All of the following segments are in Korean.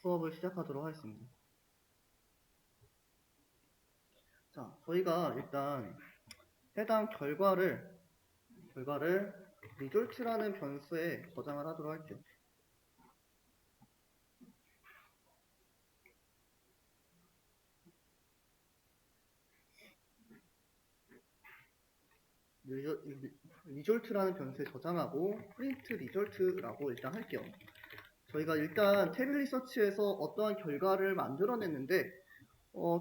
수업을 시작하도록 하겠습니다. 자, 저희가 일단 해당 결과를 result라는 변수에 저장을 하도록 할게요. result라는 변수에 저장하고 print result라고 일단 할게요. 저희가 일단 태블릿 서치에서 어떠한 결과를 만들어냈는데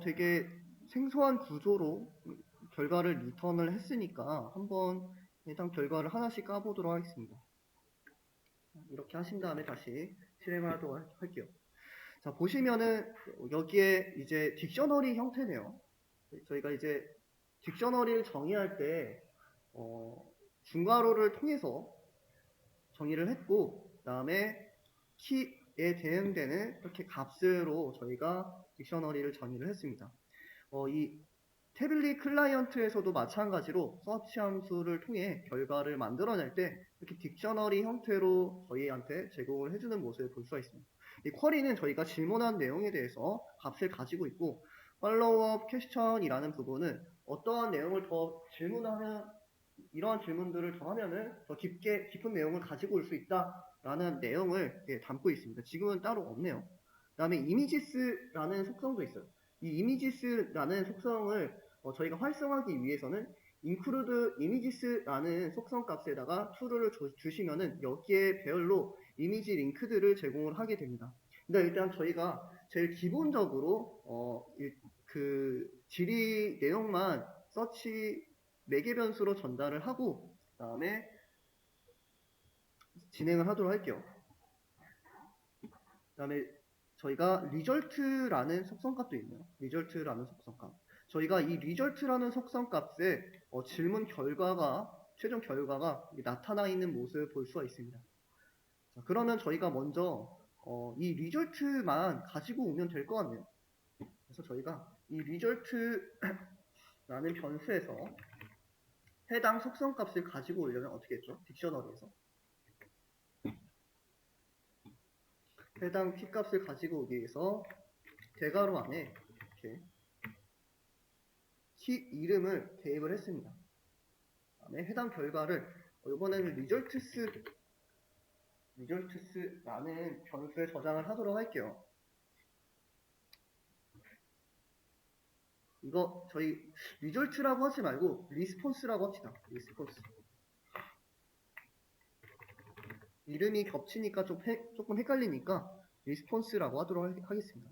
되게 생소한 구조로 결과를 리턴을 했으니까 한번 해당 결과를 하나씩 까보도록 하겠습니다. 이렇게 하신 다음에 다시 실행을 하도록 할게요. 자, 보시면은 여기에 이제 딕셔너리 형태네요. 저희가 이제 딕셔너리를 정의할 때 중괄호를 통해서 정의를 했고, 그 다음에 키에 대응되는 이렇게 값으로 저희가 딕셔너리를 정의를 했습니다. 이 태블릿 클라이언트에서도 마찬가지로 서치 함수를 통해 결과를 만들어낼 때 이렇게 딕셔너리 형태로 저희한테 제공을 해주는 모습을 볼 수가 있습니다. 이 쿼리는 저희가 질문한 내용에 대해서 값을 가지고 있고, 팔로우업 퀘스천이라는 부분은 어떠한 내용을 더 질문하면 이러한 질문들을 더 하면은 더 깊은 내용을 가지고 올 수 있다라는 내용을 담고 있습니다. 지금은 따로 없네요. 그 다음에 이미지스라는 속성도 있어요. 이 이미지스라는 속성을 저희가 활성화하기 위해서는 include images라는 속성 값에다가 true를 주시면은 여기에 배열로 이미지 링크들을 제공을 하게 됩니다. 근데 일단 저희가 제일 기본적으로 그 지리 내용만 서치 매개 변수로 전달을 하고 그 다음에 진행을 하도록 할게요. 그 다음에 저희가 result라는 속성값도 있네요. result라는 속성값. 저희가 이 result라는 속성값에 질문 결과가 최종 결과가 나타나 있는 모습을 볼 수가 있습니다. 자, 그러면 저희가 먼저 이 result만 가지고 오면 될 것 같네요. 그래서 저희가 이 result라는 변수에서 해당 속성값을 가지고 오려면 어떻게 했죠? 딕셔너리에서 해당 키값을 가지고 오기 위해서 대괄호 안에 이렇게 키 이름을 대입을 했습니다. 다음에 해당 결과를 이번에는 results라는 변수에 저장을 하도록 할게요. 이거 저희 result라고 하지 말고 response라고 합시다. response. 이름이 겹치니까 조금 헷갈리니까 response라고 하도록 하겠습니다.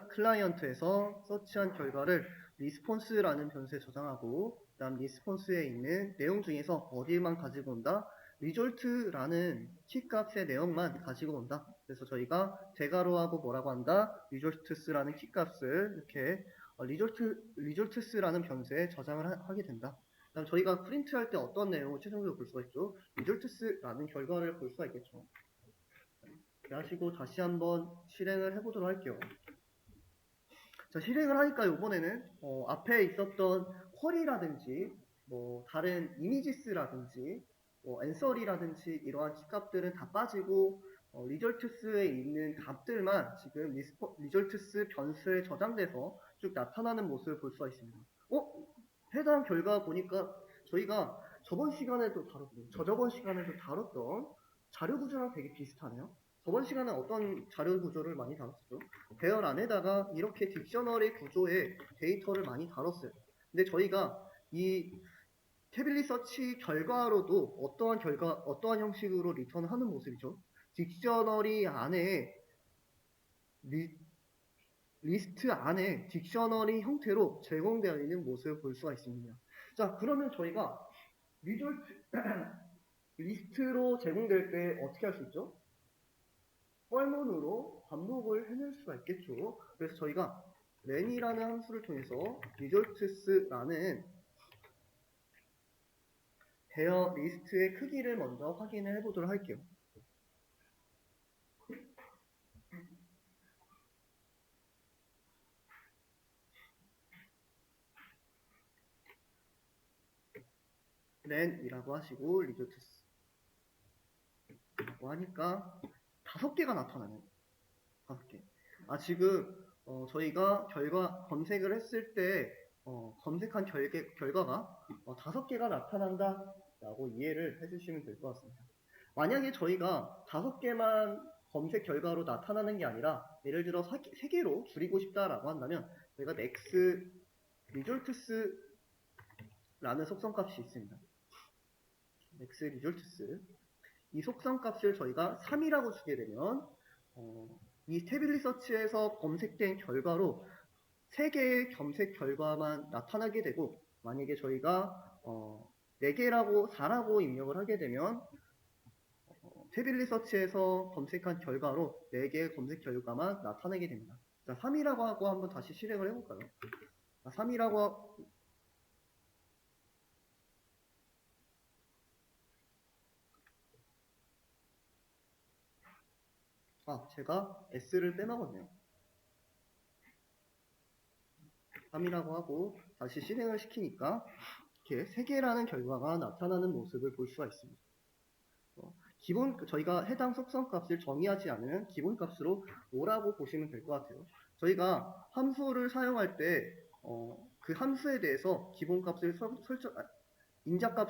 클라이언트에서 서치한 결과를 response라는 변수에 저장하고 그 다음 response에 있는 내용 중에서 어디만 가지고 온다? result라는 키값의 내용만 가지고 온다. 그래서 저희가 대괄호하고 뭐라고 한다? results라는 키값을 이렇게 results라는 변수에 저장을 하게 된다. 그다음 저희가 프린트할 때 어떤 내용을 최종적으로 볼 수가 있죠? results라는 결과를 볼 수가 있겠죠. 이렇게 하시고 다시 한번 실행을 해보도록 할게요. 자, 실행을 하니까 이번에는 앞에 있었던 쿼리라든지 뭐 다른 이미지스라든지 뭐 앤서리라든지 이러한 키값들은 다 빠지고 리절트스에 있는 값들만 지금 리절트스 변수에 저장돼서 쭉 나타나는 모습을 볼 수가 있습니다. 해당 결과 보니까 저희가 저번 시간에도 다뤘던 자료 구조랑 되게 비슷하네요. 저번 시간에 어떤 자료 구조를 많이 다뤘었죠? 배열 안에다가 이렇게 딕셔너리 구조의 데이터를 많이 다뤘어요. 근데 저희가 이 태블릿 서치 결과로도 어떠한 형식으로 리턴을 하는 모습이죠. 딕셔너리 안에 리스트 안에 딕셔너리 형태로 제공되어 있는 모습을 볼 수가 있습니다. 자, 그러면 저희가 리스트로 제공될 때 어떻게 할 수 있죠? 뻘문으로 반복을 해낼 수가 있겠죠. 그래서 저희가 len이라는 함수를 통해서 results라는 대여 리스트의 크기를 먼저 확인을 해보도록 할게요. 렌이라고 하시고 리조트스 라고 하니까 5개가 나타나네요. 5개. 지금 저희가 검색을 했을 때 검색한 결과가 5개가 나타난다 라고 이해를 해주시면 될 것 같습니다. 만약에 저희가 5개만 검색 결과로 나타나는 게 아니라 예를 들어 3개로 줄이고 싶다라고 한다면 저희가 next results 라는 속성값이 있습니다. next results 이 속성값을 저희가 3이라고 주게 되면 이 태블릿 서치에서 검색된 결과로 3개의 검색 결과만 나타나게 되고, 만약에 저희가 4개라고 4라고 입력을 하게 되면 태블릿 서치에서 검색한 결과로 4개의 검색 결과만 나타나게 됩니다. 자, 3이라고 하고 한번 다시 실행을 해볼까요? 3이라고 하고 제가 S를 빼먹었네요. 3이라고 하고 다시 실행을 시키니까 이렇게 3개라는 결과가 나타나는 모습을 볼 수가 있습니다. 저희가 해당 속성값을 정의하지 않으면 기본값으로 5라고 보시면 될 것 같아요. 저희가 함수를 사용할 때 그 함수에 대해서 기본값을 인자값,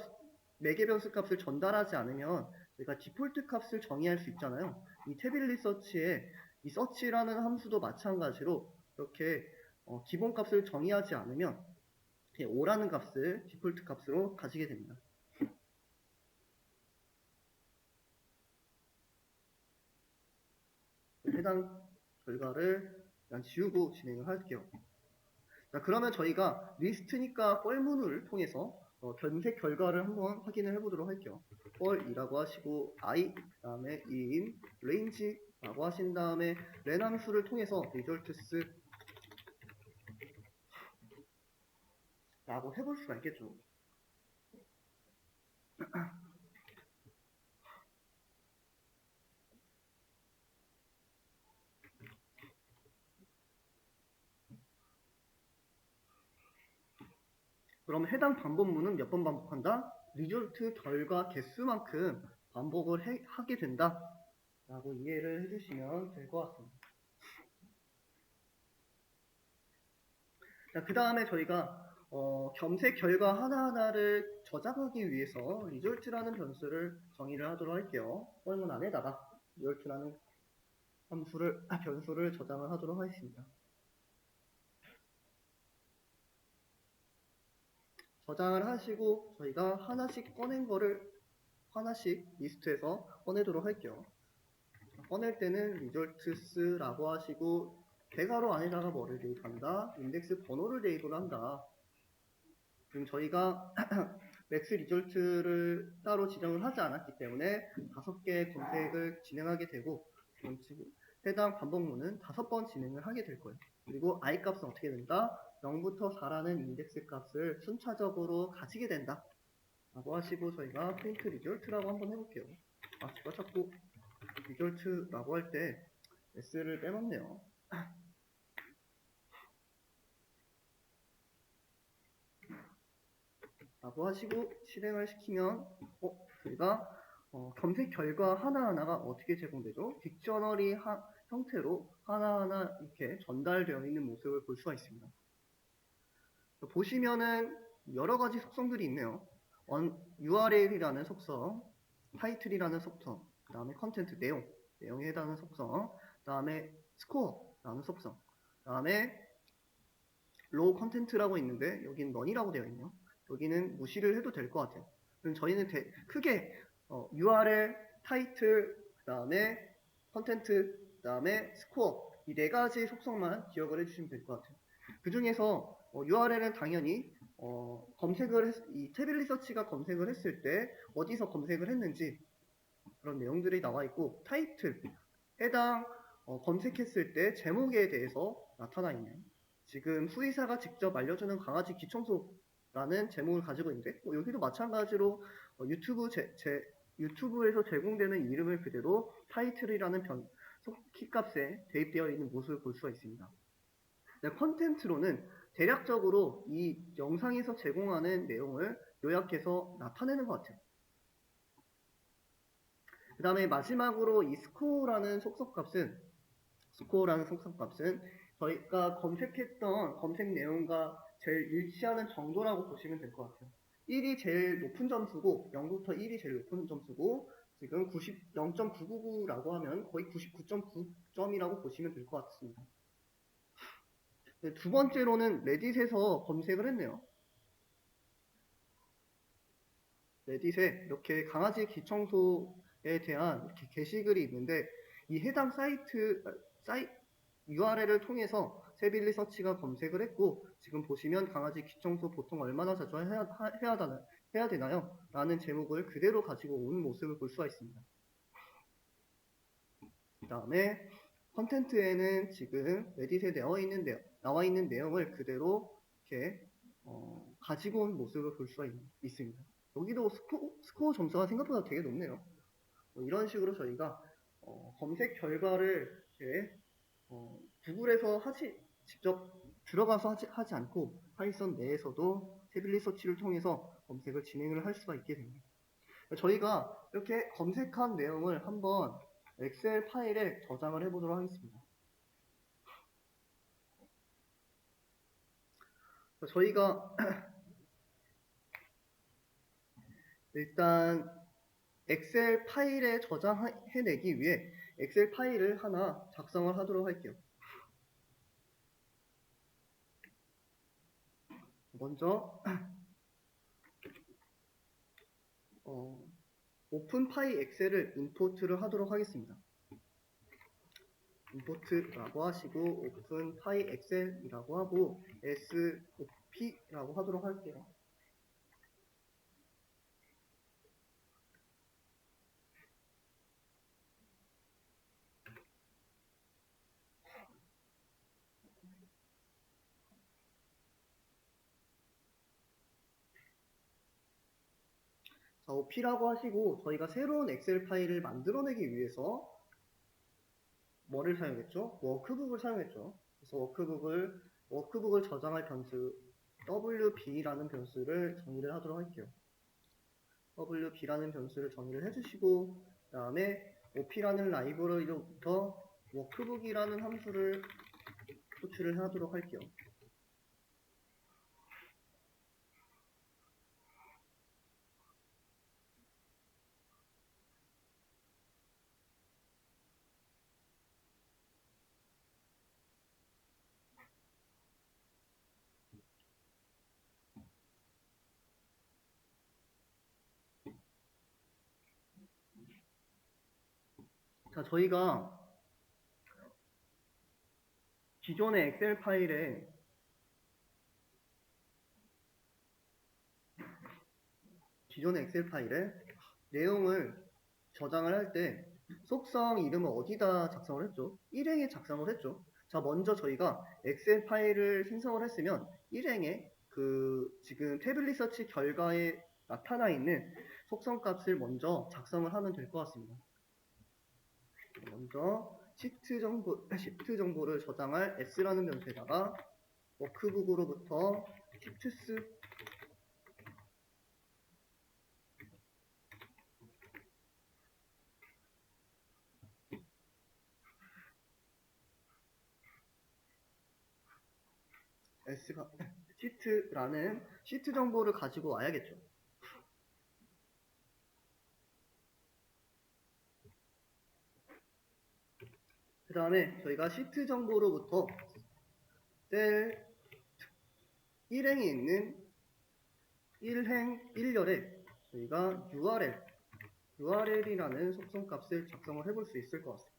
매개변수 값을 전달하지 않으면 저희가 디폴트 값을 정의할 수 있잖아요. 이 태블릿 서치에 이 서치라는 함수도 마찬가지로 이렇게 기본값을 정의하지 않으면 5라는 값을 디폴트 값으로 가지게 됩니다. 해당 결과를 그냥 지우고 진행을 할게요. 자, 그러면 저희가 리스트니까 뻘문을 통해서 검색 결과를 한번 확인을 해보도록 할게요. 뻘이라고 하시고 i 그 다음에 in range라고 하신 다음에 len 함수를 통해서 results 라고 해볼 수가 있겠죠. 그럼 해당 반복문은 몇 번 반복한다? 리졸트 결과 개수만큼 반복을 하게 된다 라고 이해를 해주시면 될 것 같습니다. 자, 그 다음에 저희가 검색 결과 하나하나를 저장하기 위해서 result라는 변수를 정의를 하도록 할게요. 뻘문 안에다가 result라는 변수를 저장을 하도록 하겠습니다. 저장을 하시고 저희가 하나씩 꺼낸 거를 하나씩 리스트에서 꺼내도록 할게요. 꺼낼 때는 results라고 하시고 대괄호 안에다가 뭐를 대입한다? 인덱스 번호를 대입을 한다. 지금 저희가 맥스 리졸트를 따로 지정을 하지 않았기 때문에 5개의 검색을 진행하게 되고 해당 반복문은 5번 진행을 하게 될 거예요. 그리고 i 값은 어떻게 된다? 0부터 4라는 인덱스 값을 순차적으로 가지게 된다 라고 하시고 저희가 print result라고 한번 해볼게요. 제가 자꾸 result라고 할 때 s를 빼먹네요. 라고 하시고 실행을 시키면 저희가 검색 결과 하나하나가 어떻게 제공되죠? 딕셔너리 형태로 하나하나 이렇게 전달되어 있는 모습을 볼 수가 있습니다. 보시면은 여러 가지 속성들이 있네요. URL이라는 속성, 타이틀이라는 속성, 그 다음에 컨텐트 내용에 해당하는 속성, 그 다음에 스코어라는 속성, 그 다음에 로우 컨텐트라고 있는데 여기는 none이라고 되어 있네요. 여기는 무시를 해도 될 것 같아요. 그럼 저희는 크게 URL, 타이틀, 그 다음에 컨텐트, 그 다음에 스코어 이 4가지 속성만 기억을 해주시면 될 것 같아요. 그 중에서 URL은 당연히 이 태블릿 서치가 검색을 했을 때 어디서 검색을 했는지 그런 내용들이 나와 있고, 타이틀 해당 검색했을 때 제목에 대해서 나타나 있는, 지금 수의사가 직접 알려주는 강아지 귀청소라는 제목을 가지고 있는데 여기도 마찬가지로 유튜브에서 제공되는 이름을 그대로 타이틀이라는 키값에 대입되어 있는 모습을 볼 수가 있습니다. 네, 컨텐츠로는 대략적으로 이 영상에서 제공하는 내용을 요약해서 나타내는 것 같아요. 그 다음에 마지막으로 이 스코어라는 속성값은 저희가 검색했던 검색 내용과 제일 일치하는 정도라고 보시면 될 것 같아요. 1이 제일 높은 점수고 0부터 1이 제일 높은 점수고 지금 0.999라고 하면 거의 99.9점이라고 보시면 될 것 같습니다. 네, 두 번째로는 레딧에서 검색을 했네요. 레딧에 이렇게 강아지 기청소에 대한 이렇게 게시글이 있는데 이 해당 사이트 URL을 통해서 세빌리 서치가 검색을 했고 지금 보시면 강아지 기청소 보통 얼마나 자주 해야 되나요? 라는 제목을 그대로 가지고 온 모습을 볼 수가 있습니다. 그 다음에 컨텐츠에는 지금 레딧에 나와 있는 내용을 그대로 이렇게 가지고 온 모습을 볼 수가 있습니다. 여기도 스코어 점수가 생각보다 되게 높네요. 이런 식으로 저희가 검색 결과를 이렇게 구글에서 직접 들어가서 하지 않고 파이썬 내에서도 태블릿 서치를 통해서 검색을 진행을 할 수가 있게 됩니다. 저희가 이렇게 검색한 내용을 한번 엑셀 파일에 저장을 해보도록 하겠습니다. 저희가 일단 엑셀 파일에 저장해내기 위해 엑셀 파일을 하나 작성을 하도록 할게요. 먼저 오픈 파이 엑셀을 임포트를 하도록 하겠습니다. 임포트라고 하시고 오픈 파이 엑셀이라고 하고 SOP라고 하도록 할게요. 자, OP라고 하시고 저희가 새로운 엑셀 파일을 만들어내기 위해서 뭐를 사용했죠? 워크북을 사용했죠. 그래서 워크북을 저장할 변수 WB라는 변수를 정의를 하도록 할게요. WB라는 변수를 정의를 해주시고 그 다음에 OP라는 라이브러리로부터 워크북이라는 함수를 호출을 하도록 할게요. 자, 저희가 기존의 엑셀 파일에 내용을 저장을 할 때 속성 이름을 어디다 작성을 했죠? 일행에 작성을 했죠. 자, 먼저 저희가 엑셀 파일을 생성을 했으면 일행에 지금 태블릿 서치 결과에 나타나 있는 속성 값을 먼저 작성을 하면 될 것 같습니다. 먼저 시트 정보를 저장할 s라는 변수에다가 워크북으로부터 시트스 s가 시트라는 시트 정보를 가지고 와야겠죠. 그 다음에 저희가 시트 정보로부터 셀 1행에 있는 1행 1열에 저희가 URL이라는 속성 값을 작성을 해볼 수 있을 것 같습니다.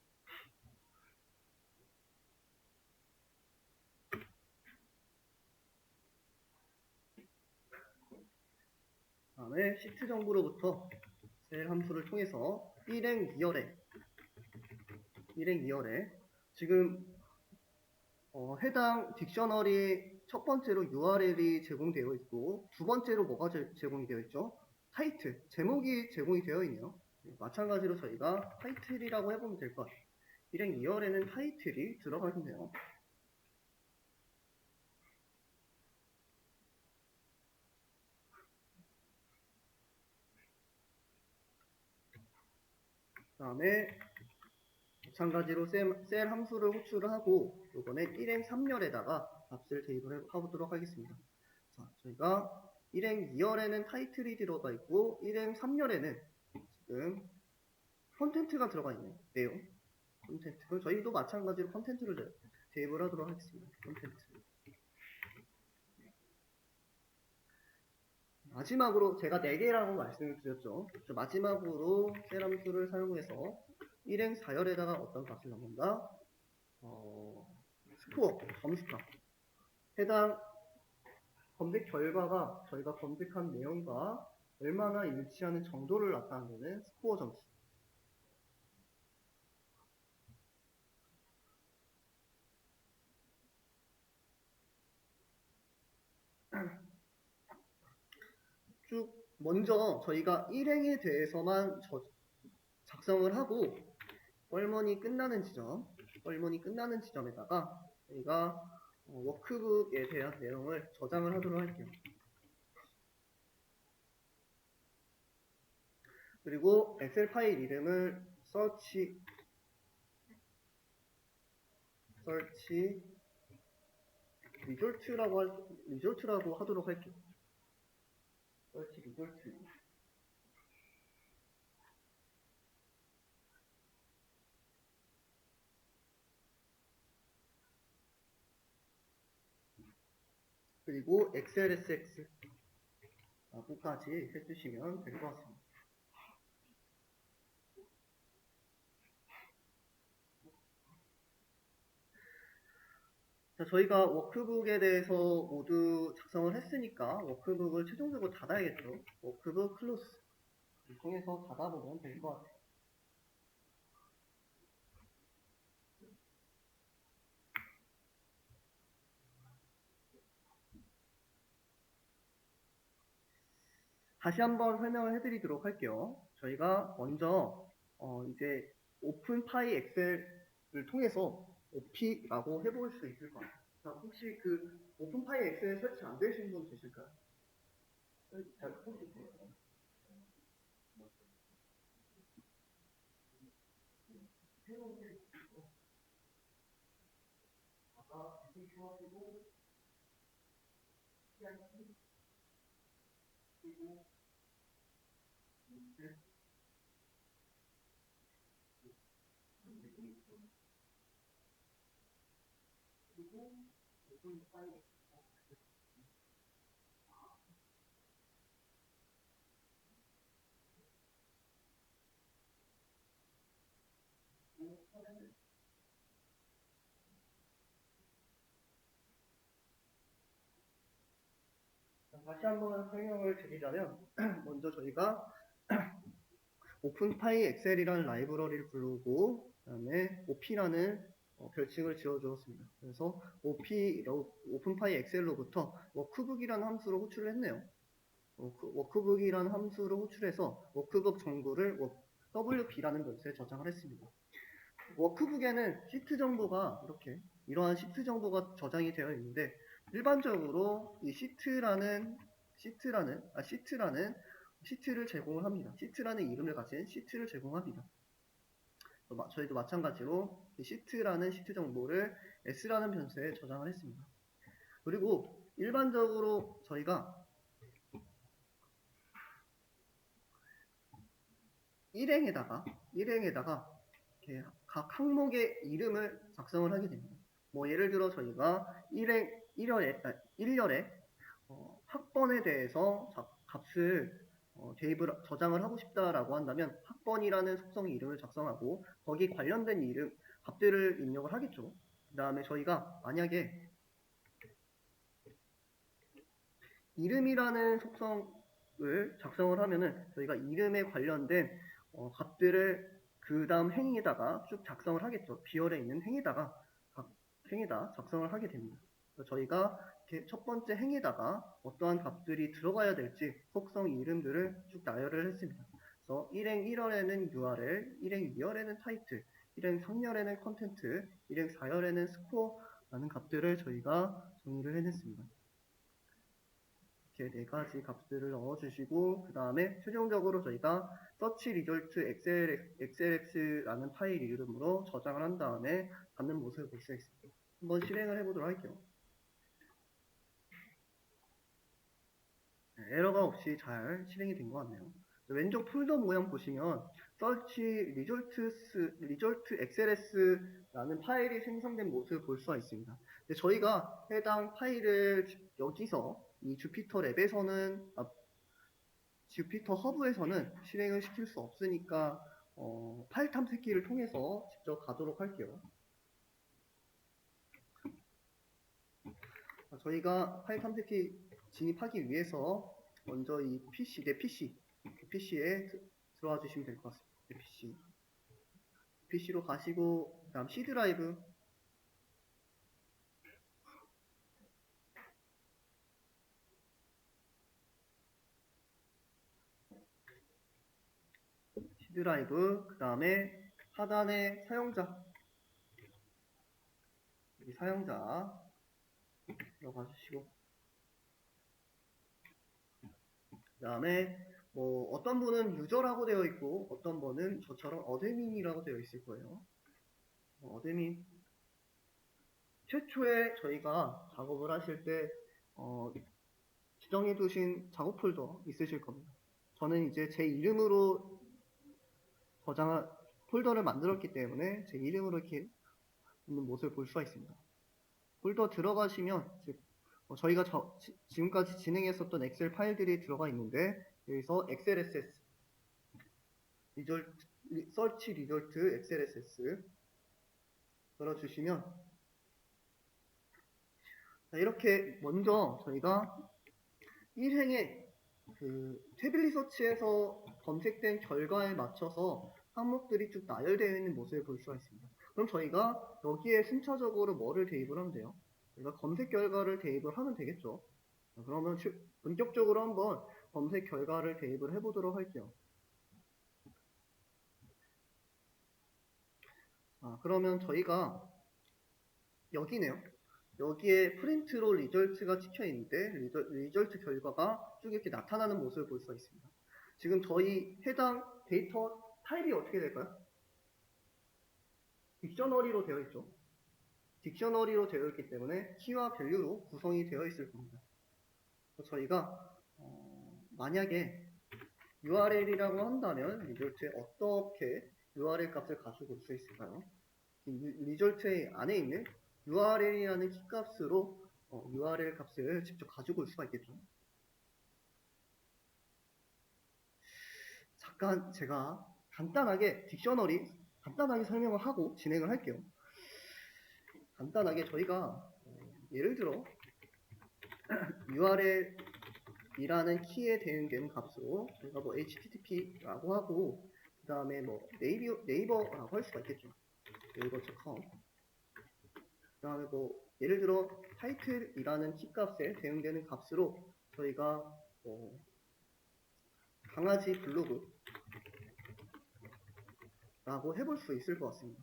그 다음에 시트 정보로부터 셀 함수를 통해서 1행 2열에 지금 해당 딕셔너리 첫 번째로 URL이 제공되어 있고 두 번째로 뭐가 제공이 되어 있죠? 타이틀, 제목이 제공이 되어 있네요. 마찬가지로 저희가 타이틀이라고 해보면 될 것 같아요. 일행 2열에는 타이틀이 들어가겠네요. 그 다음에 마찬가지로 셀 함수를 호출을 하고 이번엔 1행 3열에다가 값을 대입을 해보도록 하겠습니다. 자, 저희가 1행 2열에는 타이틀이 들어가 있고 1행 3열에는 지금 컨텐츠가 들어가 있네요. 내용 컨텐츠. 그럼 저희도 마찬가지로 컨텐츠를 대입을 하도록 하겠습니다. 컨텐츠. 마지막으로 제가 4개라고 말씀을 드렸죠. 마지막으로 셀 함수를 사용해서 1행 4열에다가 어떤 값을 넣는다? 스코어, 점수값. 해당 검색 결과가 저희가 검색한 내용과 얼마나 일치하는 정도를 나타내는 스코어 점수. 쭉 먼저 저희가 1행에 대해서만 작성을 하고 뻘머니 끝나는 지점에다가 저희가 워크북에 대한 내용을 저장을 하도록 할게요. 그리고 엑셀 파일 이름을 search result라고 하도록 할게요. search result. 그리고 XLSX라고까지 해주시면 될 것 같습니다. 자, 저희가 워크북에 대해서 모두 작성을 했으니까 워크북을 최종적으로 닫아야겠죠. 워크북 클로스 통해서 닫아보면 될 것 같아요. 다시 한번 설명을 해드리도록 할게요. 저희가 먼저 이제 오픈 파이 엑셀을 통해서 OP라고 해볼 수 있을 것 같아요. 자, 혹시 그 오픈 파이 엑셀 설치 안 되신 분 계실까요? 잘 해주세요. 다시 한번 설명을 드리자면 먼저 저희가 오픈파이 엑셀이라는 라이브러리를 부르고 그다음에 OP라는 별칭을 지어주었습니다. 그래서 오픈파이 엑셀로부터 워크북이라는 함수로 호출을 했네요. 워크북이라는 함수를 호출해서 워크북 정보를 WP라는 변수에 저장을 했습니다. 워크북에는 시트 정보가 이러한 시트 정보가 저장이 되어 있는데 일반적으로 이 시트를 제공을 합니다. 시트라는 이름을 가진 시트를 제공합니다. 저희도 마찬가지로 이 시트라는 시트 정보를 S라는 변수에 저장을 했습니다. 그리고 일반적으로 저희가 1행에다가 각 항목의 이름을 작성을 하게 됩니다. 뭐 예를 들어 저희가 1열에 학번에 대해서 값을 저장을 하고 싶다라고 한다면 학번이라는 속성의 이름을 작성하고 거기 관련된 이름 값들을 입력을 하겠죠. 그 다음에 저희가 만약에 이름이라는 속성을 작성을 하면은 저희가 이름에 관련된 값들을 그 다음 행에다가 쭉 작성을 하겠죠. 비열에 있는 행에다 작성을 하게 됩니다. 그래서 저희가 이렇게 첫 번째 행에다가 어떠한 값들이 들어가야 될지 속성 이름들을 쭉 나열을 했습니다. 그래서 1행 1열에는 URL, 1행 2열에는 타이틀, 1행 3열에는 컨텐트, 1행 4열에는 스코어라는 값들을 저희가 정의를 해냈습니다. 이렇게 네 가지 값들을 넣어주시고 그 다음에 최종적으로 저희가 search result xlx라는 파일 이름으로 저장을 한 다음에 받는 모습을 볼 수 있습니다. 한번 실행을 해보도록 할게요. 네, 에러가 없이 잘 실행이 된 것 같네요. 왼쪽 폴더 모양 보시면 search result xls라는 파일이 생성된 모습을 볼 수가 있습니다. 근데 저희가 해당 파일을 여기서 이 주피터 랩에서는 주피터 허브에서는 실행을 시킬 수 없으니까 파일 탐색기를 통해서 직접 가도록 할게요. 저희가 파일 탐색기 진입하기 위해서 먼저 이 PC, 내 PC에 들어와 주시면 될 것 같습니다. 내 PC로 가시고 그 다음 C 드라이브 그 다음에 하단에 사용자 여기 사용자 들어가 주시고 그 다음에 뭐 어떤 분은 유저라고 되어 있고 어떤 분은 저처럼 어드민이라고 되어 있을 거예요. 어드민 최초에 저희가 작업을 하실 때 지정해 두신 작업 폴더 있으실 겁니다. 저는 이제 제 이름으로 저장한 폴더를 만들었기 때문에 제 이름으로 이렇게 있는 모습을 볼 수가 있습니다. 폴더 들어가시면 저희가 지금까지 진행했었던 엑셀 파일들이 들어가 있는데 여기서 XLSS search result XLSS 열어주시면 이렇게 먼저 저희가 1행에 그 태블릿 서치에서 검색된 결과에 맞춰서 항목들이 쭉 나열되어 있는 모습을 볼 수가 있습니다. 그럼 저희가 여기에 순차적으로 뭐를 대입을 하면 돼요? 저희가 검색 결과를 대입을 하면 되겠죠. 그러면 본격적으로 한번 검색 결과를 대입을 해보도록 할게요. 그러면 저희가 여기네요. 여기에 프린트로 리절트가 찍혀 있는데 리절트 결과가 쭉 이렇게 나타나는 모습을 볼 수가 있습니다. 지금 저희 해당 데이터 타입이 어떻게 될까요? 딕셔너리로 되어 있죠. 딕셔너리로 되어 있기 때문에 키와 밸류로 구성이 되어 있을 겁니다. 저희가 만약에 URL이라고 한다면 리절트에 어떻게 URL 값을 가지고 올 수 있을까요? 리절트 안에 있는 URL이라는 키값으로 URL 값을 직접 가지고 올 수가 있겠죠. 잠깐 제가 간단하게 딕셔너리 간단하게 설명을 하고 진행을 할게요. 간단하게 저희가 예를 들어 URL이라는 키에 대응되는 값으로 저희가 뭐 HTTP라고 하고 그 다음에 뭐 네이버라고 할 수가 있겠죠. 네이버.com 그 다음에 뭐 예를 들어 타이틀이라는 키값에 대응되는 값으로 저희가 강아지 블로그 라고 해볼 수 있을 것 같습니다.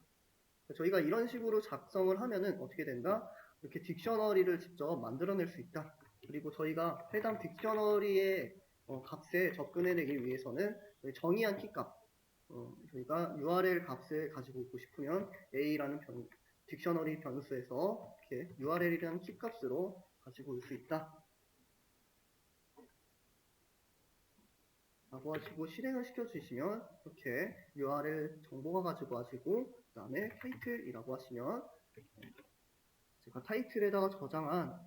저희가 이런 식으로 작성을 하면은 어떻게 된다? 이렇게 딕셔너리를 직접 만들어낼 수 있다. 그리고 저희가 해당 딕셔너리의 값에 접근해내기 위해서는 정의한 키값 저희가 URL 값을 가지고 오고 싶으면 A라는 딕셔너리 변수에서 이렇게 URL이라는 키값으로 가지고 올 수 있다. 라고 하시고 실행을 시켜주시면 이렇게 URL 정보가 가지고 와지고 그 다음에 타이틀이라고 하시면 제가 타이틀에다가 저장한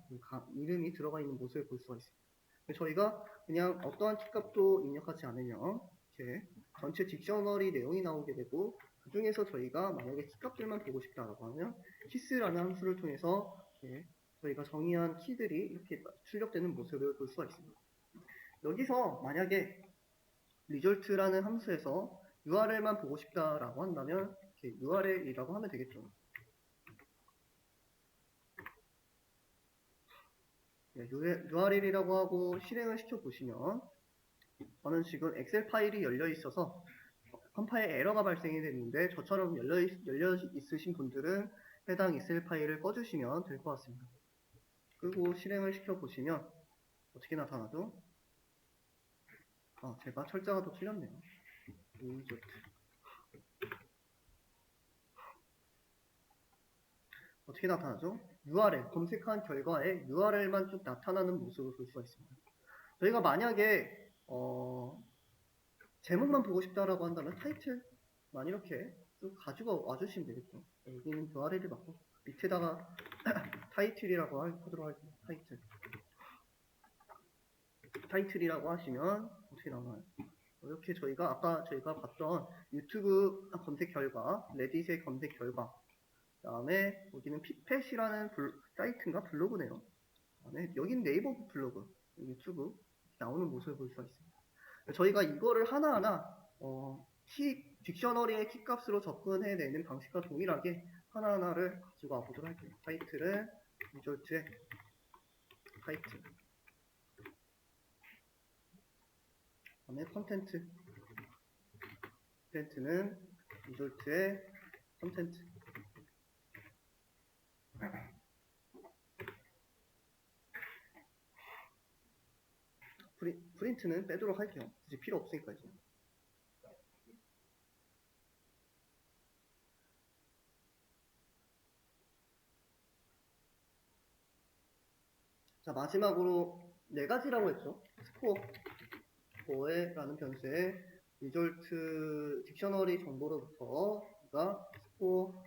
이름이 들어가 있는 모습을 볼 수가 있습니다. 저희가 그냥 어떠한 키값도 입력하지 않으면 이렇게 전체 딕셔너리 내용이 나오게 되고 그 중에서 저희가 만약에 키값들만 보고 싶다라고 하면 키스라는 함수를 통해서 저희가 정의한 키들이 이렇게 출력되는 모습을 볼 수가 있습니다. 여기서 만약에 result라는 함수에서 URL만 보고 싶다라고 한다면 이렇게 URL이라고 하면 되겠죠. URL이라고 하고 실행을 시켜보시면 저는 지금 엑셀 파일이 열려 있어서 컴파일 에러가 발생이 됐는데 저처럼 열려 있으신 분들은 해당 엑셀 파일을 꺼주시면 될 것 같습니다. 끄고 실행을 시켜보시면 어떻게 나타나죠? 제가 철자가 또 틀렸네요. 어떻게 나타나죠? URL, 검색한 결과에 URL만 쭉 나타나는 모습을 볼 수가 있습니다. 저희가 만약에 제목만 보고 싶다라고 한다면 타이틀만 이렇게 쭉 가지고 와주시면 되겠죠. 여기는 URL을 맞고 밑에다가 타이틀이라고 하도록 할게요. 타이틀이라고 하시면 어떻게 나와요? 이렇게 아까 저희가 봤던 유튜브 검색 결과, 레딧의 검색 결과, 그 다음에 여기는 피펫이라는 사이트인가 블로그네요. 그다음에 여긴 네이버 블로그, 유튜브 나오는 모습을 볼 수가 있습니다. 저희가 이거를 하나하나 딕셔너리의 키값으로 접근해내는 방식과 동일하게 하나하나를 가지고 와보도록 할게요. 타이틀은 리졸트의 타이틀, 그다음에 컨텐츠는 리졸트의 컨텐츠, 프린트는 빼도록 할게요. 굳이 필요 없으니까 이제. 자, 마지막으로 네 가지라고 했죠. 스코어라는 변수의 리졸트 딕셔너리 정보로부터 우리가 스코어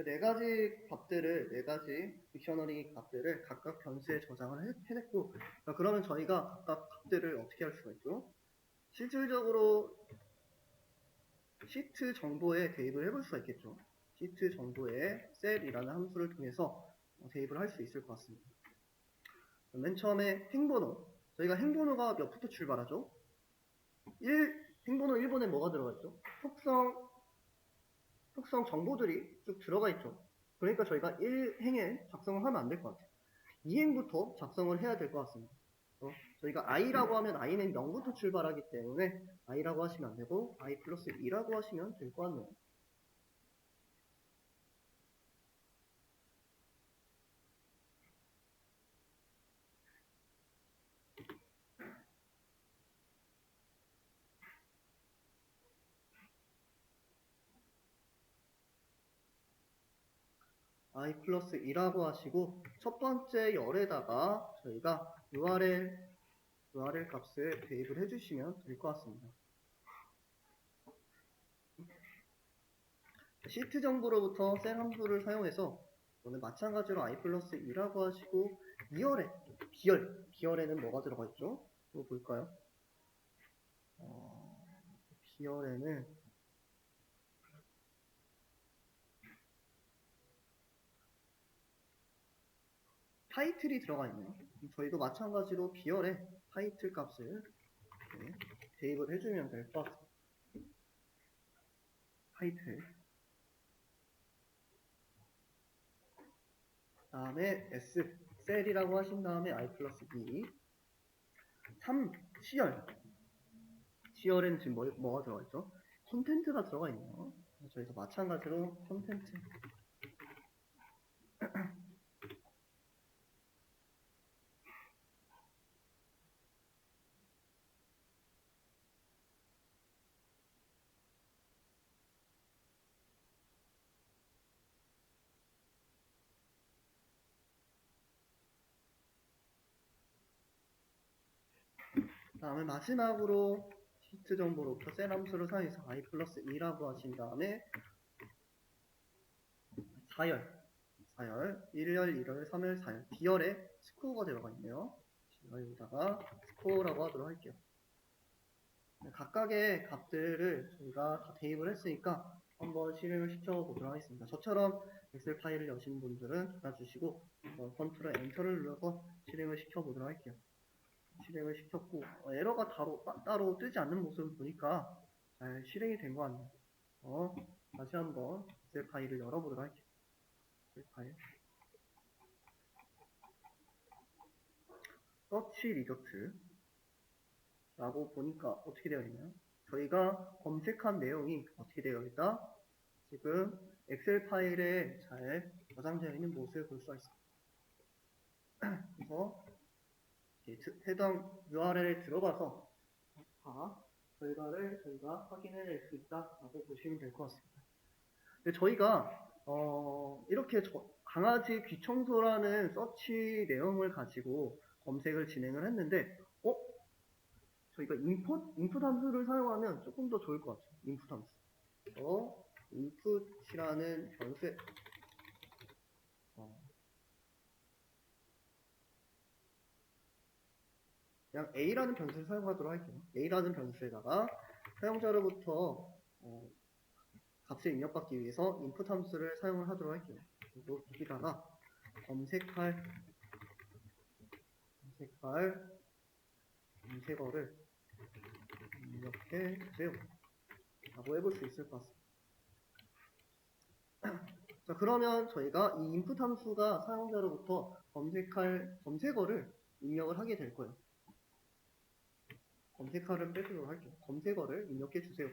네 가지 딕셔너리 값들을 각각 변수에 저장을 해냈고, 그러면 저희가 각각 값들을 어떻게 할 수가 있죠? 실질적으로 시트 정보에 대입을 해볼 수가 있겠죠. 시트 정보에 셀이라는 함수를 통해서 대입을 할 수 있을 것 같습니다. 맨 처음에 행번호, 저희가 행번호가 몇부터 출발하죠? 행번호 1번에 뭐가 들어가 있죠? 속성 정보들이 쭉 들어가 있죠. 그러니까 저희가 1행에 작성을 하면 안 될 것 같아요. 2행부터 작성을 해야 될 것 같습니다. 저희가 i라고 하면 i는 0부터 출발하기 때문에 i라고 하시면 안 되고 i 플러스 2라고 하시면 될 것 같네요. i 플러스 2라고 하시고 첫 번째 열에다가 저희가 URL 값을 대입을 해주시면 될 것 같습니다. 시트 정보로부터 셀 함수를 사용해서 오늘 마찬가지로 i 플러스 2라고 하시고 2열에 비열에는 뭐가 들어가 있죠? 이거 볼까요? 비열에는 타이틀이 들어가 있네요. 저희도 마찬가지로 비열에 타이틀 값을 대입을 해주면 될 것 같습니다. 타이틀 다음에 S 셀이라고 하신 다음에 i 플러스 2 3 시열에는 지금 뭐가 들어가 있죠? 콘텐트가 들어가 있네요. 저희도 마찬가지로 콘텐트 다음에 마지막으로 시트 정보로부터 셀 함수를 사용해서 i 플러스 2라고 하신 다음에 4열 1열, 2열, 3열, 4열 B열에 스코어가 들어가 있네요. 제가 여기다가 스코어라고 하도록 할게요. 각각의 값들을 저희가 다 대입을 했으니까 한번 실행을 시켜보도록 하겠습니다. 저처럼 엑셀 파일을 여신 분들은 닫아주시고 컨트롤 엔터를 눌러서 실행을 시켜보도록 할게요. 실행을 시켰고 에러가 따로 뜨지 않는 모습을 보니까 잘 실행이 된 것 같네요. 다시 한번 엑셀 파일을 열어보도록 할게요. 엑셀 파일 서치 리조트 라고 보니까 어떻게 되어 있나요? 저희가 검색한 내용이 어떻게 되어 있다? 지금 엑셀 파일에 잘 저장되어 있는 모습을 볼 수가 있습니다. 그래서 해당 URL에 들어가서 결과를 저희가 확인해낼 수 있다라고 보시면 될 것 같습니다. 근데 저희가 이렇게 강아지 귀청소라는 서치 내용을 가지고 검색을 진행을 했는데 저희가 인풋 함수를 사용하면 조금 더 좋을 것 같아요. 인풋 함수. input이라는 변수에 그냥 a라는 변수를 사용하도록 할게요. a라는 변수에다가 사용자로부터 값을 입력받기 위해서 input 함수를 사용을 하도록 할게요. 그리고 여기다가 검색할 검색어를 입력해 주세요. 라고 해볼 수 있을 것 같습니다. 자, 그러면 저희가 이 input 함수가 사용자로부터 검색할 검색어를 입력을 하게 될 거예요. 검색어를 빼주도록 할게요. 검색어를 입력해 주세요.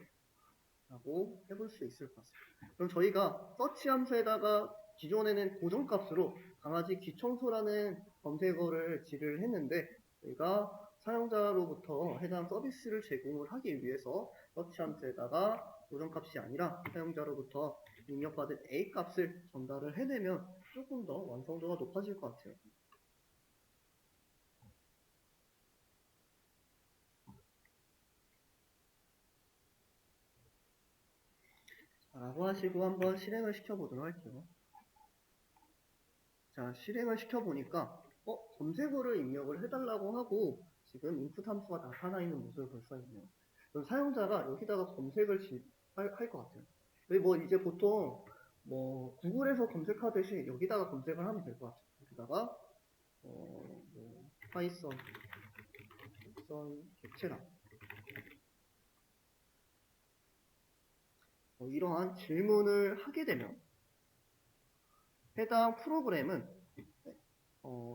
라고 해볼 수 있을 것 같습니다. 그럼 저희가 서치 함수에다가 기존에는 고정값으로 강아지 귀청소라는 검색어를 지를 했는데 저희가 사용자로부터 해당 서비스를 제공을 하기 위해서 서치 함수에다가 고정값이 아니라 사용자로부터 입력받은 A 값을 전달을 해내면 조금 더 완성도가 높아질 것 같아요. 라고 하시고 한번 실행을 시켜보도록 할게요. 자, 실행을 시켜보니까 검색어를 입력을 해달라고 하고 지금 인풋 함수가 나타나 있는 모습을 볼 수가 있네요. 그럼 사용자가 여기다가 검색을 할 것 같아요. 뭐 이제 보통 뭐 구글에서 검색하듯이 여기다가 검색을 하면 될 것 같아요. 여기다가 뭐 파이썬 객체라 이러한 질문을 하게 되면 해당 프로그램은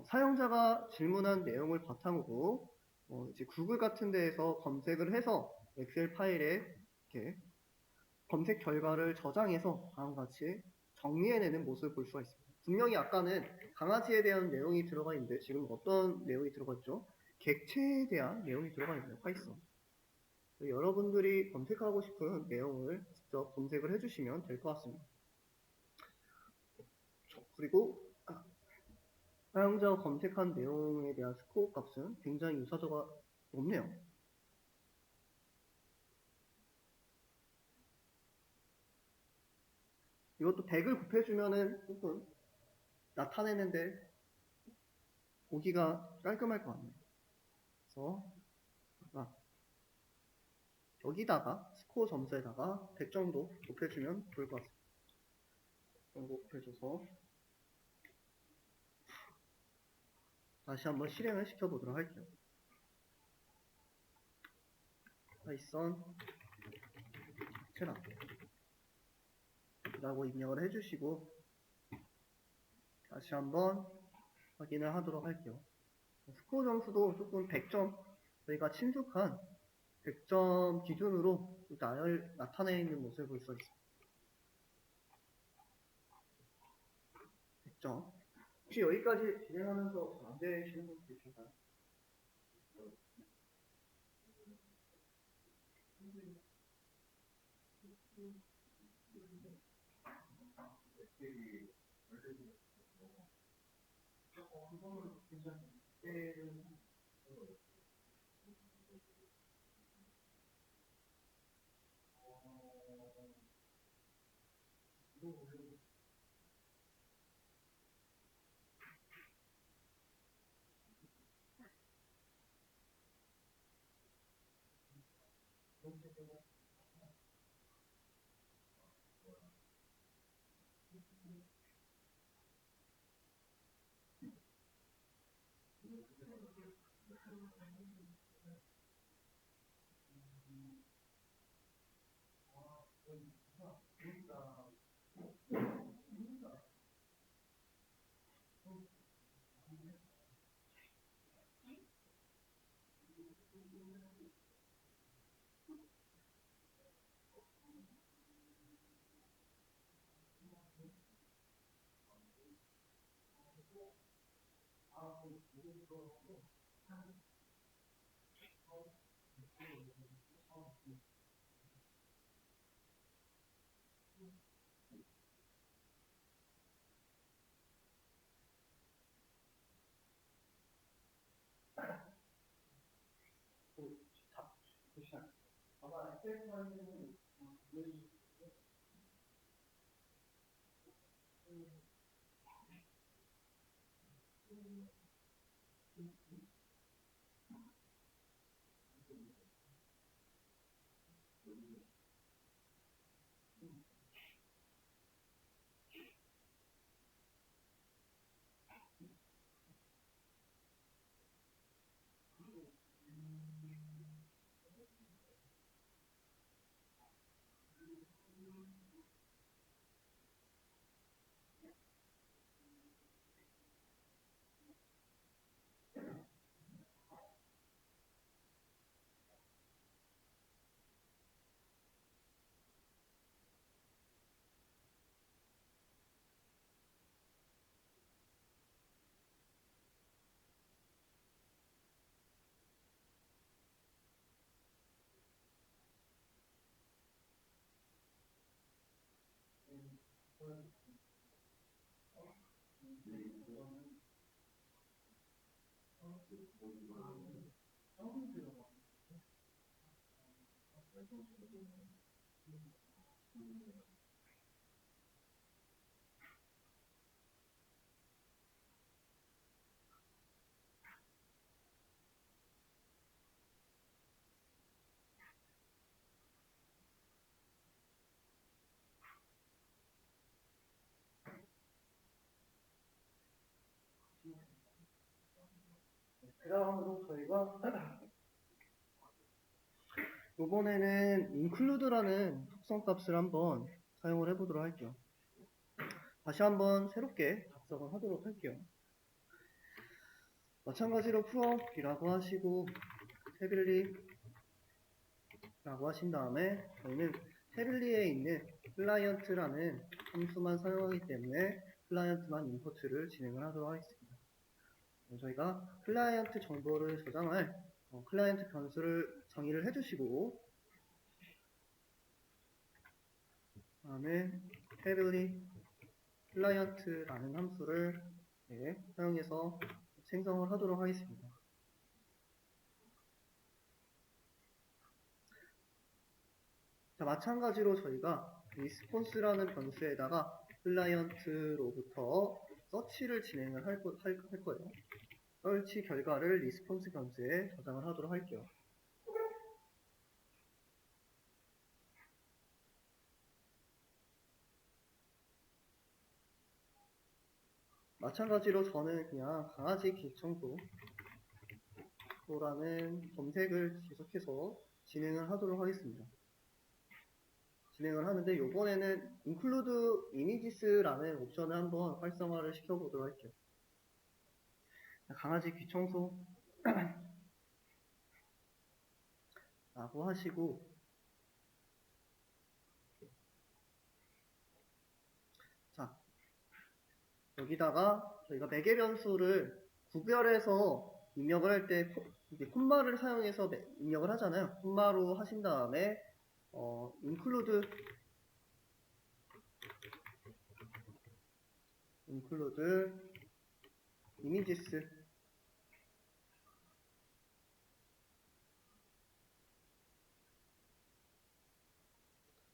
사용자가 질문한 내용을 바탕으로 이제 구글 같은 데에서 검색을 해서 엑셀 파일에 이렇게 검색 결과를 저장해서 다음과 같이 정리해내는 모습을 볼 수가 있습니다. 분명히 아까는 강아지에 대한 내용이 들어가 있는데 지금 어떤 내용이 들어가 있죠? 객체에 대한 내용이 들어가 있네요. 파이썬. 여러분들이 검색하고 싶은 내용을 직접 검색을 해주시면 될 것 같습니다. 그리고 사용자가 검색한 내용에 대한 스코어 값은 굉장히 유사도가 높네요. 이것도 100을 곱해주면은 조금 나타내는데 보기가 깔끔할 것 같네요. 그래서 여기다가 스코어 점수에다가 100 정도 곱해주면 좋을 것 같습니다. 100 정도 곱해줘서 다시 한번 실행을 시켜보도록 할게요. 파이썬 객체라 라고 입력을 해주시고 다시 한번 확인을 하도록 할게요. 스코어 점수도 조금 100점 저희가 친숙한 100점 기준으로 나타내 있는 모습을 볼 수 있습니다. 100점. 혹시 여기까지 진행하면서 안 되시는 분 계실까요? 그 다음으로 저희가 이번에는 include라는 특성값을 한번 사용을 해보도록 할게요. 다시 한번 새롭게 작성을 하도록 할게요. 마찬가지로 풀업이라고 하시고 태블릿 라고 하신 다음에 저희는 태블릿에 있는 클라이언트라는 함수만 사용하기 때문에 클라이언트만 임포트를 진행을 하도록 하겠습니다. 저희가 클라이언트 정보를 저장할 클라이언트 변수를 정의를 해주시고 다음에 태블릿 클라이언트라는 함수를 사용해서 생성을 하도록 하겠습니다. 자, 마찬가지로 저희가 리스폰스라는 변수에다가 클라이언트로부터 서치를 진행을 할 거예요. 서치 결과를 리스폰스 변수에 저장을 하도록 할게요. 마찬가지로 저는 그냥 강아지 기청소라는 검색을 계속해서 진행을 하도록 하겠습니다. 진행을 하는데 이번에는 include images라는 옵션을 한번 활성화를 시켜보도록 할게요. 강아지 귀청소 라고 하시고 자 여기다가 저희가 매개 변수를 구별해서 입력을 할 때 콤마를 사용해서 입력을 하잖아요. 콤마로 하신 다음에 include images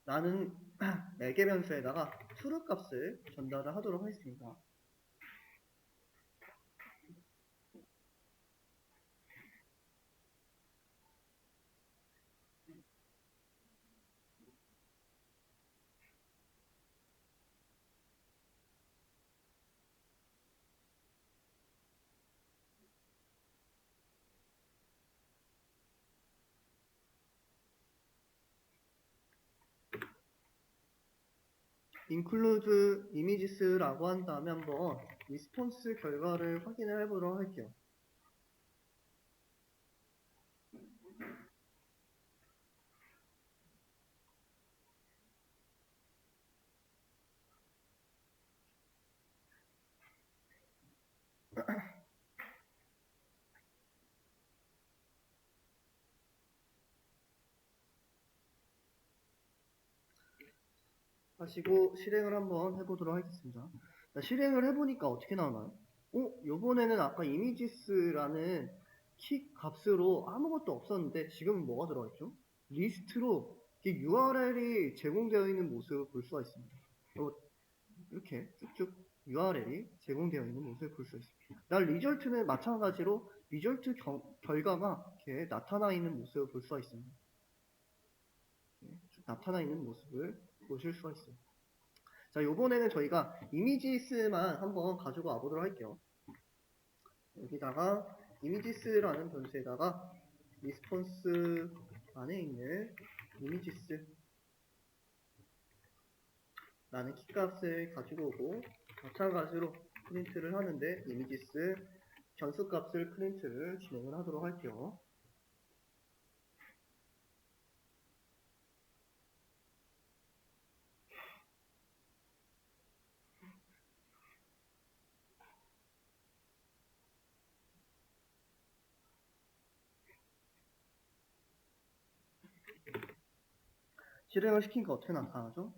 라는 매개 변수에다가 true 값을 전달을 하도록 하겠습니다. include images라고 한 다음에 한번 리스폰스 결과를 확인을 해보도록 할게요. 하시고 실행을 한번 해보도록 하겠습니다. 자, 실행을 해보니까 어떻게 나오나요? 요번에는 아까 images라는 키 값으로 아무것도 없었는데 지금은 뭐가 들어가 있죠? 리스트로 URL이 제공되어 있는 모습을 볼 수가 있습니다. 이렇게 쭉쭉 URL이 제공되어 있는 모습을 볼 수 있습니다. 리절트는 마찬가지로 리절트 결과가 이렇게 나타나 있는 모습을 볼 수가 있습니다. 나타나 있는 모습을 보실 수가 있어요. 자, 요번에는 저희가 이미지스만 한번 가지고 와보도록 할게요. 여기다가 이미지스라는 변수에다가 리스폰스 안에 있는 이미지스 라는 키값을 가지고 오고 마찬가지로 프린트를 하는데 이미지스 변수값을 프린트를 진행을 하도록 할게요. 실행을 시키니까 어떻게 나타나죠?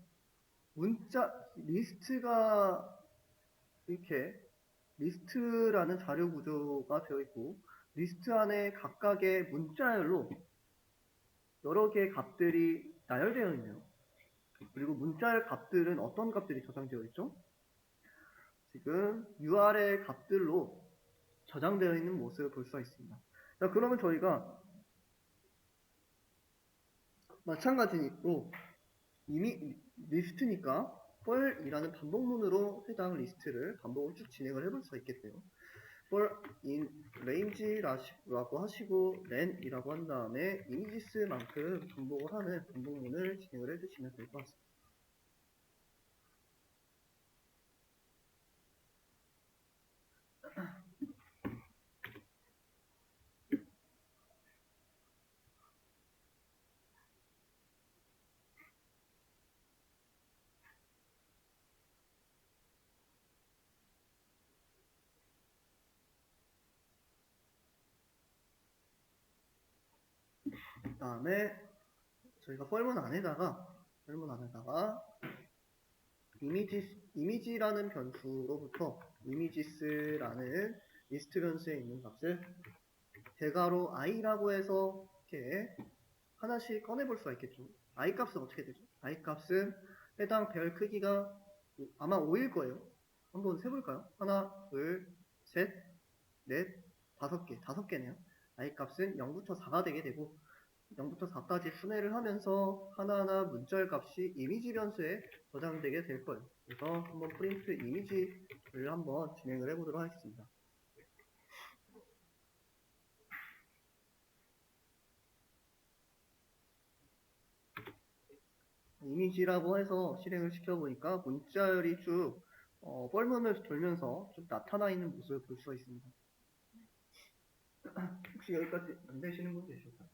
문자 리스트가 이렇게 리스트라는 자료 구조가 되어 있고 리스트 안에 각각의 문자열로 여러 개의 값들이 나열되어 있네요. 그리고 문자열 값들은 어떤 값들이 저장되어 있죠? 지금 URL 값들로 저장되어 있는 모습을 볼 수가 있습니다. 자, 그러면 저희가 마찬가지로 이미 리스트니까 펄이라는 반복문으로 해당 리스트를 반복을 쭉 진행을 해볼 수가 있겠네요. 펄 in range라고 하시고 len이라고 한 다음에 이미지스만큼 반복을 하는 반복문을 진행을 해주시면 될 것 같습니다. 그 다음에 저희가 펄문 안에다가 이미지라는 변수로부터 이미지스라는 리스트 변수에 있는 값을 대괄호 i라고 해서 이렇게 하나씩 꺼내볼 수가 있겠죠. i 값은 어떻게 되죠? i 값은 해당 별 크기가 아마 5일 거예요. 한번 세볼까요? 하나, 둘, 셋, 넷, 다섯 개네요. i 값은 0부터 4가 되게 되고 0부터 4까지 순회를 하면서 하나하나 문자열 값이 이미지 변수에 저장되게 될 거예요. 그래서 한번 프린트 이미지를 한번 진행을 해보도록 하겠습니다. 이미지라고 해서 실행을 시켜보니까 문자열이 쭉 뻘문을 돌면서 좀 나타나 있는 모습을 볼 수가 있습니다. 혹시 여기까지 안 되시는 분 계실까요?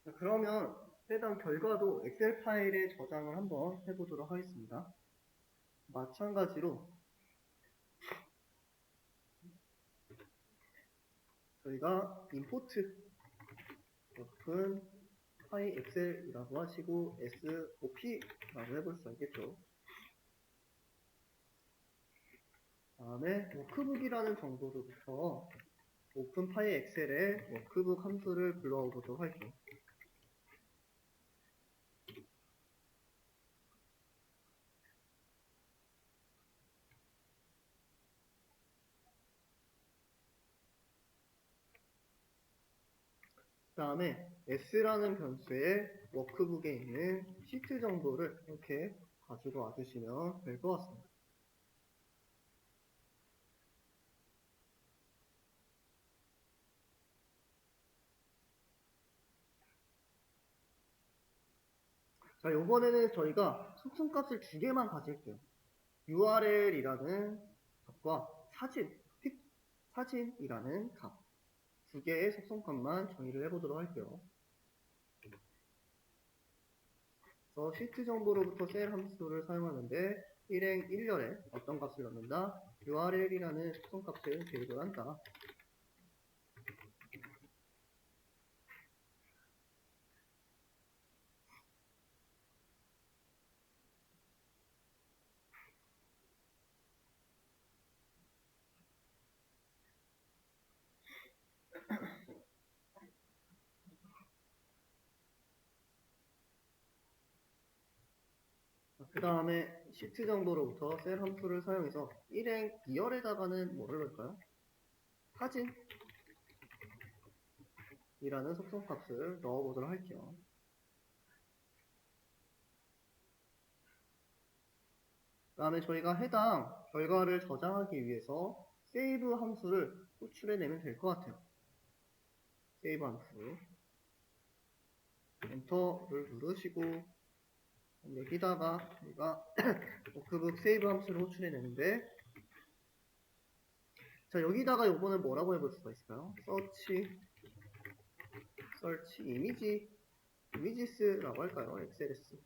자, 그러면 해당 결과도 엑셀 파일에 저장을 한번 해보도록 하겠습니다. 마찬가지로 저희가 임포트 오픈 파이 엑셀이라고 하시고 SOP라고 해볼 수 있겠죠. 다음에 워크북이라는 정보로부터 오픈 파이 엑셀에 워크북 함수를 불러보도록 할게요. 다음에 s라는 변수의 워크북에 있는 시트 정보를 이렇게 가지고 와주시면 될 것 같습니다. 자, 이번에는 저희가 속성값을 두 개만 가질게요. URL이라는 값과 사진이라는 값. 두 개의 속성값만 정의를 해보도록 할게요. 그래서 시트 정보로부터 셀 함수를 사용하는데 일행 1열에 어떤 값을 넣는다? URL이라는 속성값을 대입을 한다. 그 다음에 시트 정보로부터 셀 함수를 사용해서 일행 2열에다가는 뭐를 넣을까요? 사진이라는 속성값을 넣어보도록 할게요. 그 다음에 저희가 해당 결과를 저장하기 위해서 세이브 함수를 호출해내면 될 것 같아요. 세이브 함수. 엔터를 누르시고 여기다가 저희가 워크북 세이브 함수를 호출해내는데 자 여기다가 요거는 뭐라고 해볼 수가 있을까요? 서치 이미지스라고 할까요? XLS.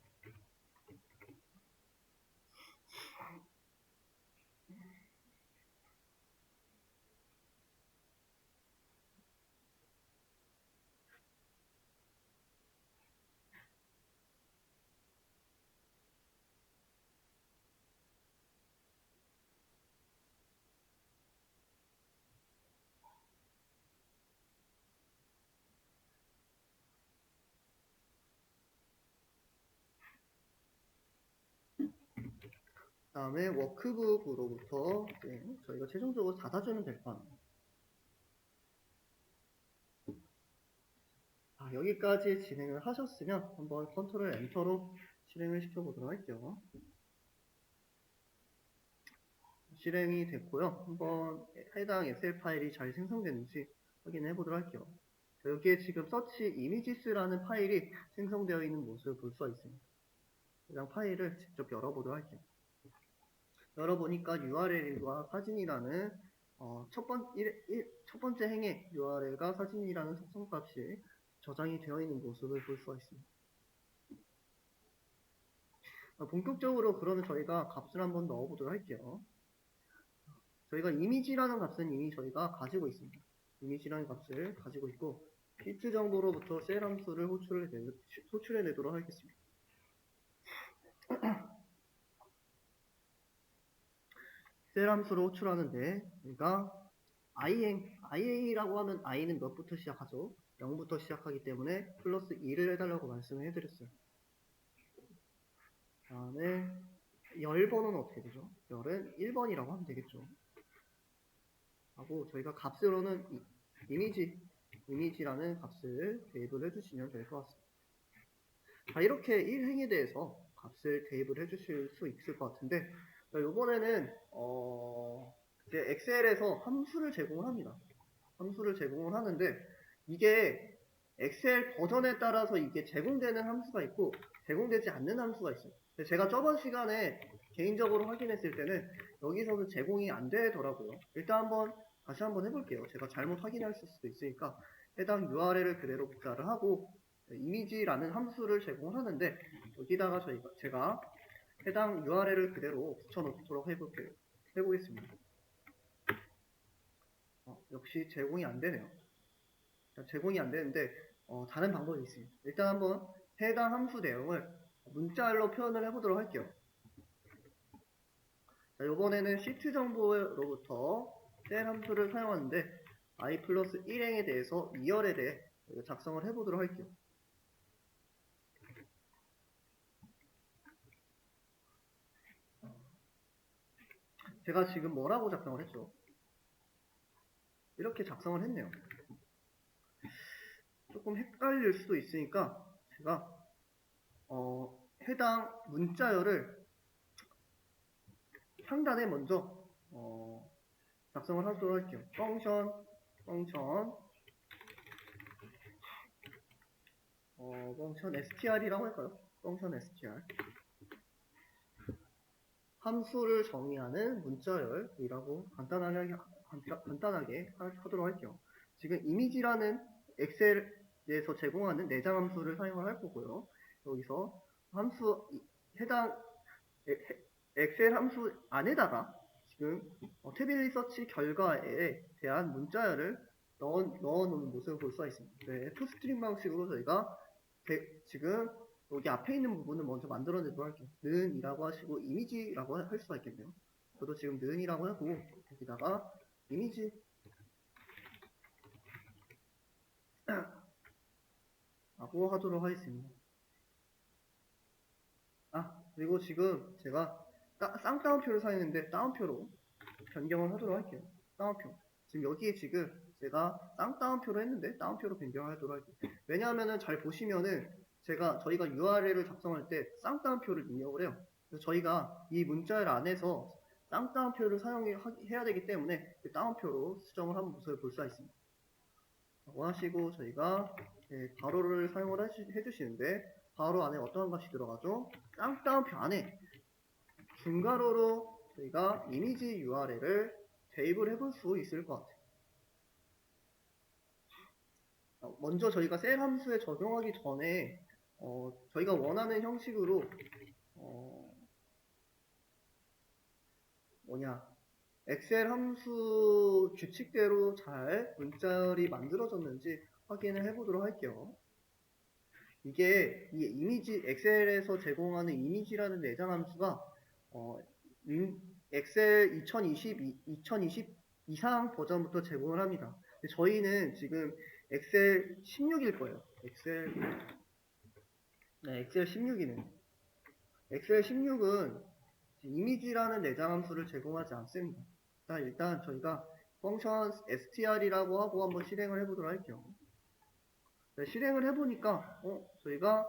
그 다음에 워크북으로부터 저희가 최종적으로 닫아주면 될 것 같네요. 여기까지 진행을 하셨으면 한번 컨트롤 엔터로 실행을 시켜보도록 할게요. 실행이 됐고요. 한번 해당 엑셀 파일이 잘 생성됐는지 확인해 보도록 할게요. 여기에 지금 서치 이미지스라는 파일이 생성되어 있는 모습을 볼 수가 있습니다. 해당 파일을 직접 열어보도록 할게요. 열어보니까 URL과 사진이라는 첫 번째 행의 URL과 사진이라는 속성값이 저장이 되어 있는 모습을 볼 수가 있습니다. 본격적으로 그러면 저희가 값을 한번 넣어보도록 할게요. 저희가 이미지라는 값은 이미 저희가 가지고 있습니다. 이미지라는 값을 가지고 있고 시트 정보로부터 셀 함수를 호출해내도록 하겠습니다. 셀 함수를 호출하는데 그러니까 iA라고 하면 i는 몇부터 시작하죠? 0부터 시작하기 때문에 플러스 2를 해달라고 말씀을 해드렸어요. 그 다음에 열 번호는 어떻게 되죠? 열은 1번이라고 하면 되겠죠. 하고 저희가 값으로는 이미지라는 값을 대입을 해주시면 될 것 같습니다. 자, 이렇게 1행에 대해서 값을 대입을 해주실 수 있을 것 같은데 이번에는 이제 엑셀에서 함수를 제공을 합니다. 함수를 제공을 하는데 이게 엑셀 버전에 따라서 이게 제공되는 함수가 있고 제공되지 않는 함수가 있어요. 제가 저번 시간에 개인적으로 확인했을 때는 여기서는 제공이 안 되더라고요. 일단 다시 한번 해볼게요. 제가 잘못 확인했을 수도 있으니까 해당 URL을 그대로 복사를 하고 이미지라는 함수를 제공을 하는데 여기다가 제가 해당 URL을 그대로 붙여놓도록 해보겠습니다. 역시 제공이 안 되네요. 제공이 안 되는데 다른 방법이 있습니다. 일단 한번 해당 함수 내용을 문자로 표현을 해보도록 할게요. 자, 이번에는 시트 정보로부터 셀 함수를 사용하는데 i 플러스 1행에 대해서 2열에 대해 작성을 해보도록 할게요. 제가 지금 뭐라고 작성을 했죠? 이렇게 작성을 했네요. 조금 헷갈릴 수도 있으니까 제가 해당 문자열을 상단에 먼저 작성을 하도록 할게요. 펑션 str이라고 할까요? 펑션 str. 함수를 정의하는 문자열이라고 간단하게 하도록 할게요. 지금 이미지라는 엑셀에서 제공하는 내장 함수를 사용을 할 거고요. 여기서 해당 엑셀 함수 안에다가 지금 태블릿 서치 결과에 대한 문자열을 넣어놓는 모습을 볼 수가 있습니다. 네, 토스트링 방식으로 저희가 지금 여기 앞에 있는 부분을 먼저 만들어내도록 할게요. 는이라고 하시고 이미지라고 할 수가 있겠네요. 저도 지금 는이라고 하고 여기다가 이미지 라고 하도록 하겠습니다. 그리고 지금 제가 쌍따옴표를 사용했는데 따옴표로 변경을 하도록 할게요. 따옴표. 지금 여기에 지금 제가 쌍따옴표로 했는데 따옴표로 변경을 하도록 할게요. 왜냐하면은 잘 보시면은 저희가 URL을 작성할 때 쌍따옴표를 입력을 해요. 그래서 저희가 이 문자열 안에서 쌍따옴표를 사용해야 되기 때문에 그 따옴표로 수정을 한 모습을 볼 수가 있습니다. 원하시고 저희가 괄호를 사용을 해주시는데 괄호 안에 어떠한 값이 들어가죠? 쌍따옴표 안에 중괄호로 저희가 이미지 URL을 대입을 해볼 수 있을 것 같아요. 먼저 저희가 셀 함수에 적용하기 전에 저희가 원하는 형식으로 엑셀 함수 규칙대로 잘 문자열이 만들어졌는지 확인을 해보도록 할게요. 이게 이 이미지 엑셀에서 제공하는 이미지라는 내장 함수가 엑셀 2020 이상 버전부터 제공을 합니다. 저희는 지금 엑셀 16일 거예요. 엑셀 16이네요. 엑셀 16은 이미지라는 내장 함수를 제공하지 않습니다. 일단 저희가 펑션 str이라고 하고 한번 실행을 해보도록 할게요. 실행을 해보니까 저희가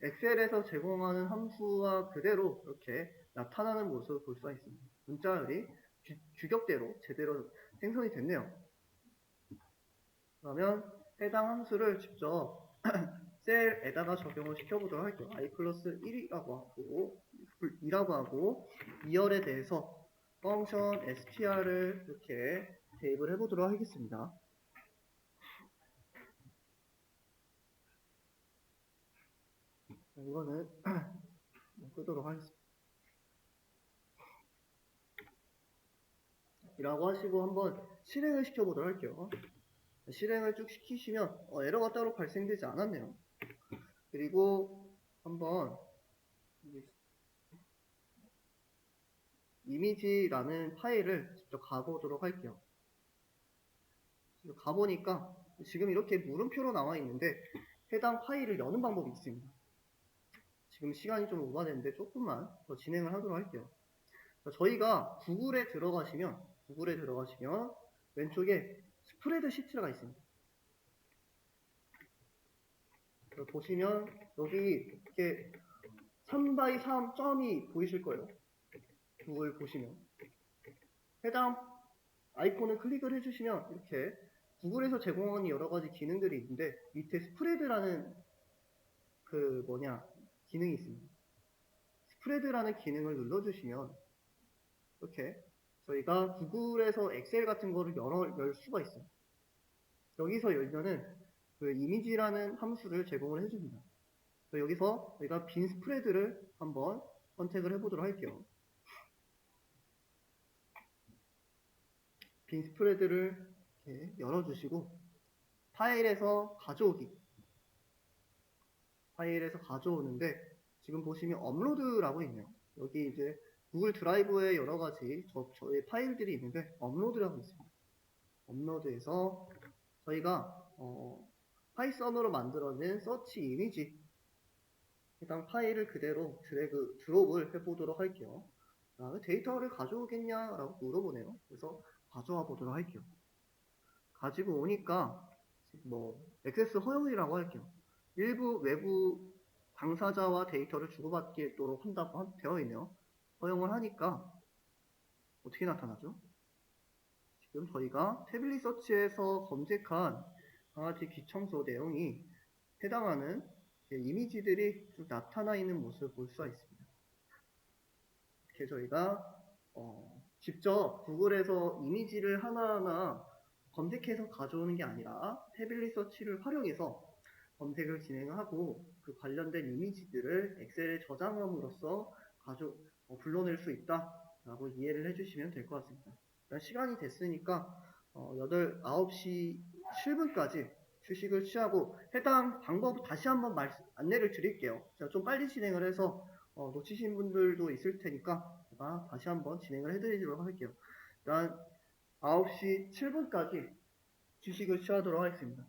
엑셀에서 제공하는 함수와 그대로 이렇게 나타나는 모습을 볼 수가 있습니다. 문자열이 규격대로 제대로 생성이 됐네요. 그러면 해당 함수를 직접 셀에다가 적용을 시켜보도록 할게요. i 플러스 1이라고 하고 2열에 대해서 펑션 str을 이렇게 대입을 해보도록 하겠습니다. 이거는 끄도록 하겠습니다. 이라고 하시고 한번 실행을 시켜보도록 할게요. 실행을 쭉 시키시면 에러가 따로 발생되지 않았네요. 그리고 한번 이미지라는 파일을 직접 가보도록 할게요. 가보니까 지금 이렇게 물음표로 나와 있는데 해당 파일을 여는 방법이 있습니다. 지금 시간이 좀 오버됐는데 조금만 더 진행을 하도록 할게요. 저희가 구글에 들어가시면 왼쪽에 스프레드 시트가 있습니다. 보시면 여기 이렇게 3x3 점이 보이실 거예요. 구글 보시면 해당 아이콘을 클릭을 해주시면 이렇게 구글에서 제공하는 여러 가지 기능들이 있는데 밑에 스프레드라는 기능이 있습니다. 스프레드라는 기능을 눌러주시면 이렇게 저희가 구글에서 엑셀 같은 거를 열 수가 있어요. 여기서 열면은 그 이미지라는 함수를 제공을 해줍니다. 여기서 저희가 빈 스프레드를 한번 선택을 해보도록 할게요. 빈 스프레드를 이렇게 열어주시고 파일에서 가져오는데 지금 보시면 업로드라고 있네요. 여기 이제 구글 드라이브에 여러 가지 저의 파일들이 있는데 업로드라고 있습니다. 업로드에서 저희가 파이썬으로 만들어낸 서치 이미지 해당 파일을 그대로 드롭을 해보도록 할게요. 데이터를 가져오겠냐라고 물어보네요. 그래서 가져와 보도록 할게요. 가지고 오니까 액세스 허용이라고 할게요. 일부 외부 당사자와 데이터를 주고받도록 한다고 되어 있네요. 허용을 하니까 어떻게 나타나죠? 지금 저희가 태블릿 서치에서 검색한 강아지 귀청소 내용이 해당하는 이미지들이 쭉 나타나 있는 모습을 볼 수가 있습니다. 이렇게 저희가 직접 구글에서 이미지를 하나하나 검색해서 가져오는 게 아니라 태블릿 서치를 활용해서 검색을 진행하고 그 관련된 이미지들을 엑셀에 저장함으로써 불러낼 수 있다라고 이해를 해주시면 될 것 같습니다. 시간이 됐으니까 9시 7분까지 휴식을 취하고 해당 방법 다시 한번 안내를 드릴게요. 제가 좀 빨리 진행을 해서 놓치신 분들도 있을 테니까 제가 다시 한번 진행을 해드리도록 할게요. 일단 9시 7분까지 휴식을 취하도록 하겠습니다.